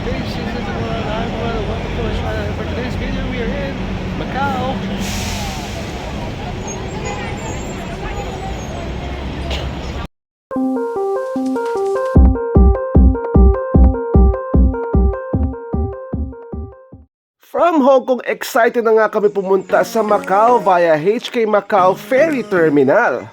This is I'm wonderful China. For today's video, we are in Macau. From Hong Kong, excited na nga kami pumunta sa Macau via HK Macau Ferry Terminal.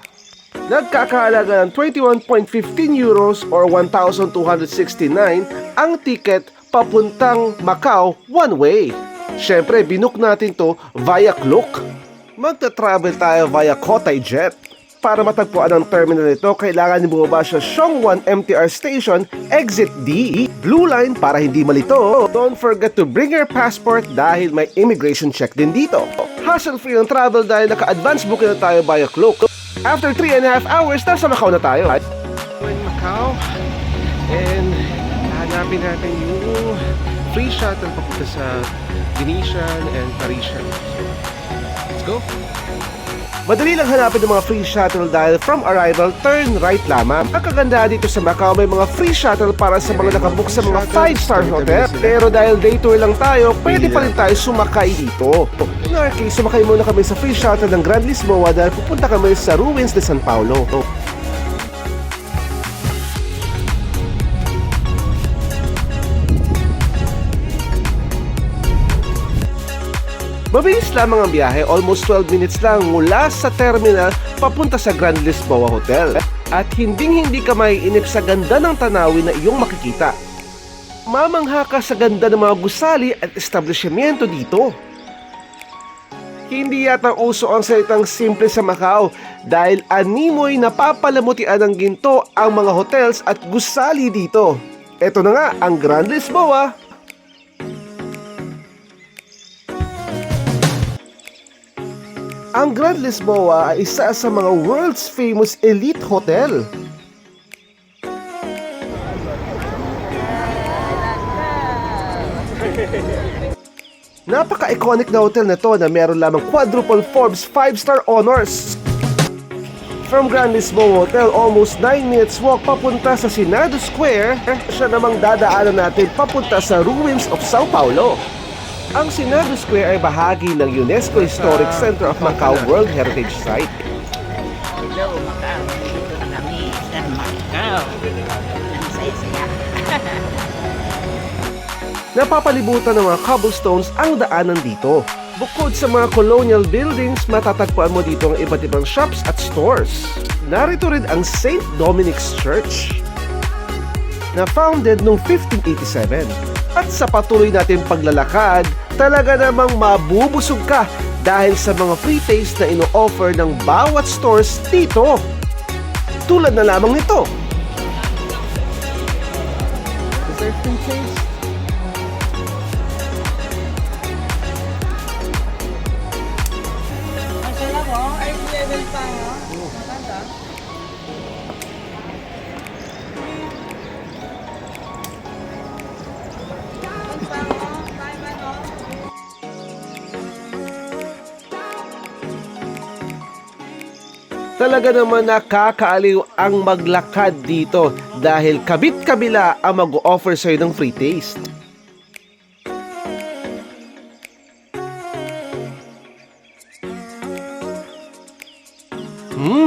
Nagkakahalaga ng 21.15 euros or 1,269 ang ticket papuntang Macau one way. Siyempre, binook natin to via Klook. Magta-travel tayo via Cotai Jet. Para matagpuan ang terminal nito, kailangan bumaba sa Shongwan MTR Station, Exit D, Blue Line para hindi malito. Don't forget to bring your passport dahil may immigration check din dito. Hassle-free ang travel dahil naka-advance booking na tayo via Klook. After 3.5 hours, nasa Macau na tayo. We're in Macau and hanapin natin yung free shuttle papunta sa Venetian and Parisian. Let's go! Madali lang hanapin ng mga free shuttle dahil from arrival, turn right lamang. Ang kagandahan dito sa Macau, may mga free shuttle para sa mga nakabook sa mga 5-star hotel. Pero dahil day tour lang tayo, pwede pa rin tayo sumakay dito. In our case, sumakay muna kami sa free shuttle ng Grand Lisboa dahil pupunta kami sa Ruins de San Paulo. Mabilis lamang ang biyahe, almost 12 minutes lang mula sa terminal papunta sa Grand Lisboa Hotel. At hindi ka maiinip sa ganda ng tanawin na iyong makikita. Mamangha ka sa ganda ng mga gusali at establishmento dito. Hindi yata uso ang salitang simple sa Macau dahil animoy napapalamutian ng ginto ang mga hotels at gusali dito. Ito na nga ang Grand Lisboa. Ang Grand Lisboa ay isa sa mga world's famous elite hotel. Napaka-iconic na hotel na to na meron lamang quadruple Forbes 5-star honors. From Grand Lisboa Hotel, almost 9 minutes walk papunta sa Senado Square, siya namang dadaanan natin papunta sa Ruins of Sao Paulo. Ang Senado Square ay bahagi ng UNESCO Historic Center of Macau World Heritage Site. Hello, Macau. Dito na kami sa Macau. Ang saya-saya. Napapalibutan ng mga cobblestones ang daanan dito. Bukod sa mga colonial buildings, matatagpuan mo dito ang iba't ibang shops at stores. Narito rin ang St. Dominic's Church, na founded noong 1587. At sa patuloy natin paglalakad, talaga namang mabubusog ka dahil sa mga free taste na ino-offer ng bawat stores dito. Tulad na lamang nito. Is there free taste? Masarap mo? Ay, level pa mo? Maganda. Talaga naman nakakaaliw ang maglakad dito dahil kabit-kabila ang mag-o-offer sa'yo ng free taste.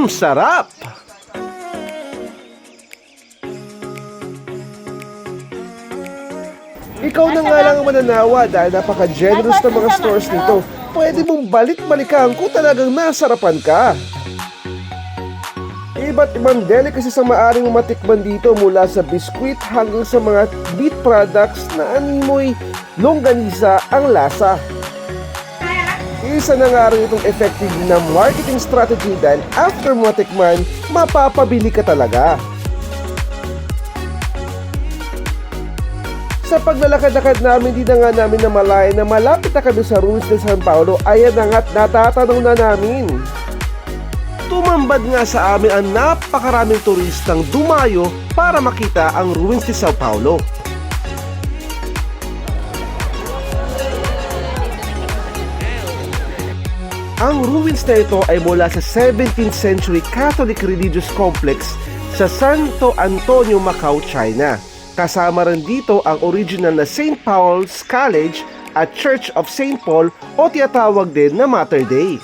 Sarap! Ikaw na nga lang ang mananawa dahil napaka-generous ng mga stores nito. Pwede mong balik-balikan kung talagang nasarapan ka. Iba't ibang delicacies ang maaaring matikman dito mula sa biskwit hanggang sa mga meat products na animoy longganisa ang lasa. Isa na nga rin itong effective na marketing strategy dahil after mo matikman, mapapabili ka talaga. Sa paglalakad-lakad namin, di na nga namin namalayan na malapit na kami sa Ruins de San Paulo. Ayan na nga't natatanong na namin. Tumambad nga sa amin ang napakaraming turistang dumayo para makita ang Ruins de Sao Paulo. Ang ruins na ito ay mula sa 17th century Catholic religious complex sa Santo Antonio, Macau, China. Kasama rin dito ang original na St. Paul's College at Church of St. Paul o tinatawag din na Mater Dei.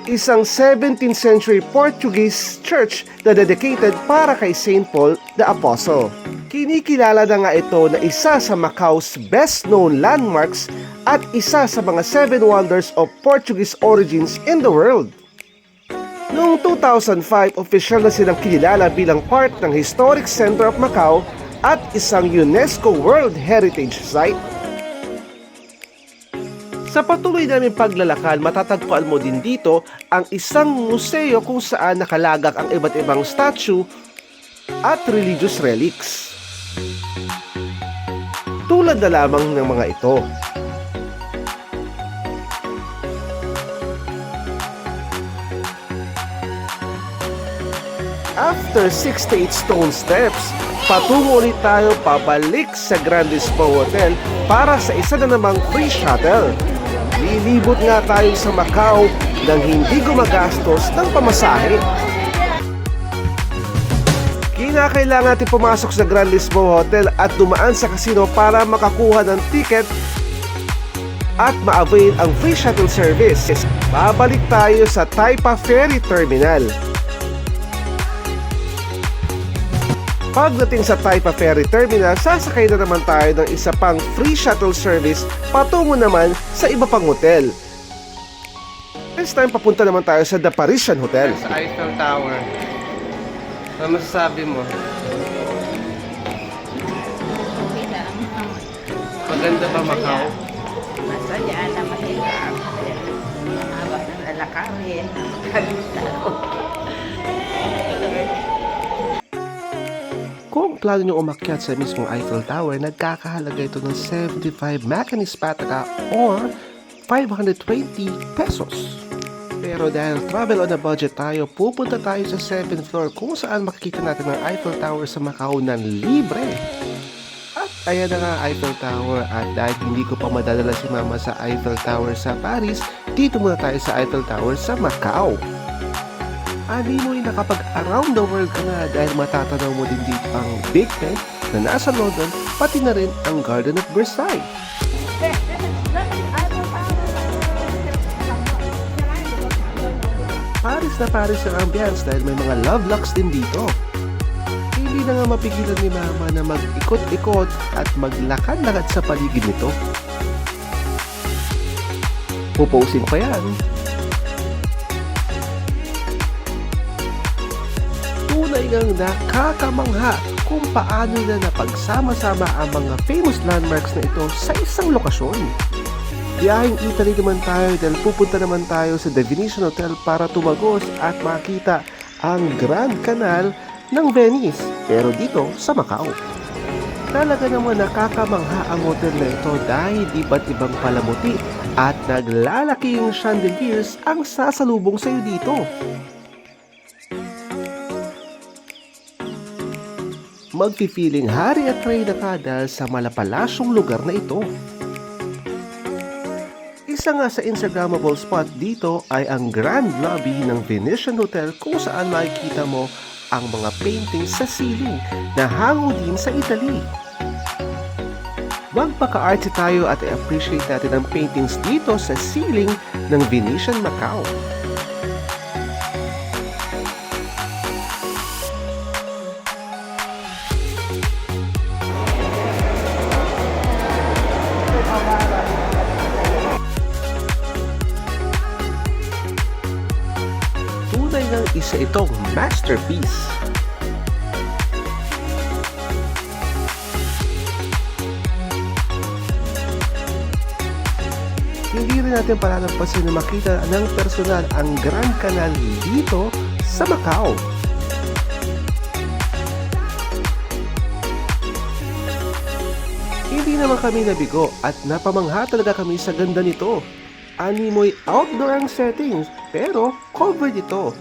Isang 17th century Portuguese church na dedicated para kay St. Paul the Apostle. Kinikilala na nga ito na isa sa Macau's best-known landmarks at isa sa mga 7 wonders of Portuguese origins in the world. Noong 2005, opisyal na silang kinilala bilang part ng Historic Center of Macau at isang UNESCO World Heritage Site. Sa patuloy naming paglalakad, matatagpuan mo din dito ang isang museo kung saan nakalagak ang iba't ibang statue at religious relics. Tulad na lamang ng mga ito. After 68 stone steps, patungo ulit tayo pabalik sa Grand Lisboa Hotel para sa isa na namang free shuttle. Lilibot nga tayo sa Macau nang hindi gumagastos ng pamasahe. Kinakailangan natin pumasok sa Grand Lisboa Hotel at dumaan sa casino para makakuha ng ticket at ma-avail ang free shuttle service. Babalik tayo sa Taipa Ferry Terminal. Pagdating sa Taipa Ferry Terminal, sasakay na naman tayo ng isa pang free shuttle service patungo naman sa iba pang hotel. This time, papunta naman tayo sa The Parisian Hotel. Sa Eiffel Tower. Ano masasabi mo? Okay lang. Maganda ba Macau? Masaya na mahirap. Habang lalakarin, kalita ko. Kung plano nyo umakyat sa mismong Eiffel Tower, nagkakahalaga ito ng 75 Macanese Pataka or 520 pesos. Pero dahil travel on a budget tayo, pupunta tayo sa 7th floor kung saan makikita natin ang Eiffel Tower sa Macau ng libre. At ayan na nga Eiffel Tower, at dahil hindi ko pa madadala si Mama sa Eiffel Tower sa Paris, dito muna tayo sa Eiffel Tower sa Macau. Ani mo nakapag-around the world ka na dahil matatanaw mo din dito ang Big Ben na nasa London, pati na rin ang Garden of Versailles. Paris na Paris ang ambience dahil may mga love locks din dito. Hindi na nga mapigilan ni Mama na mag-ikot-ikot at maglakad-lakad sa paligid nito. Puposing pa yan. Tunay ngang nakakamangha kung paano nila napagsama-sama ang mga famous landmarks na ito sa isang lokasyon. Biyaheng Italy naman tayo dahil pupunta naman tayo sa The Venetian Hotel para tumagos at makita ang Grand Canal ng Venice, pero dito sa Macau. Talaga naman nakakamangha ang hotel na ito dahil iba't ibang palamuti at naglalaking chandeliers ang sasalubong sa iyo dito. Magpipiling hari at reyna ka dahil sa malapalasyong lugar na ito. Isa nga sa Instagrammable spot dito ay ang Grand Lobby ng Venetian Hotel kung saan makikita mo ang mga paintings sa ceiling na hango din sa Italy. Magpaka-artsy tayo at i-appreciate natin ang paintings dito sa ceiling ng Venetian Macau. Tunay ngang isa itong masterpiece. Hindi rin natin palalampasin na makita ng personal ang Grand Canal dito sa Macau. Hindi naman kami nabigo at napamangha talaga kami sa ganda nito. Animoy outdoor ang settings pero covered ito.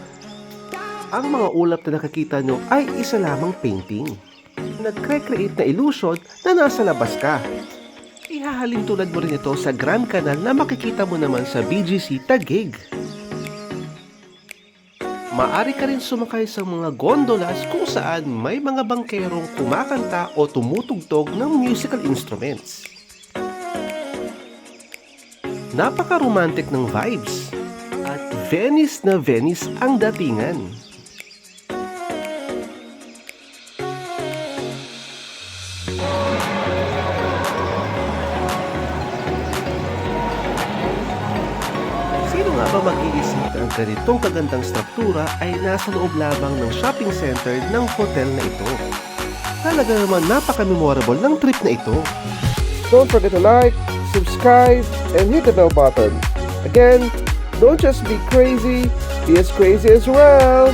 Ang mga ulap na nakikita nyo ay isa lamang painting. Nagre-create na illusion na nasa labas ka. Ihahalin tulad mo rin ito sa Grand Canal na makikita mo naman sa BGC Taguig. Maaari ka rin sumakay sa mga gondolas kung saan may mga bangkerong kumakanta o tumutugtog ng musical instruments. Napaka-romantic ng vibes at Venice na Venice ang datingan. Sino nga ba mag-iisip na ang ganitong kagandang struktura ay nasa loob lamang ng shopping center ng hotel na ito? Talaga naman napaka-memorable ng trip na ito. Don't forget to like, subscribe, and hit the bell button. Again, don't just be crazy, be as crazy as well.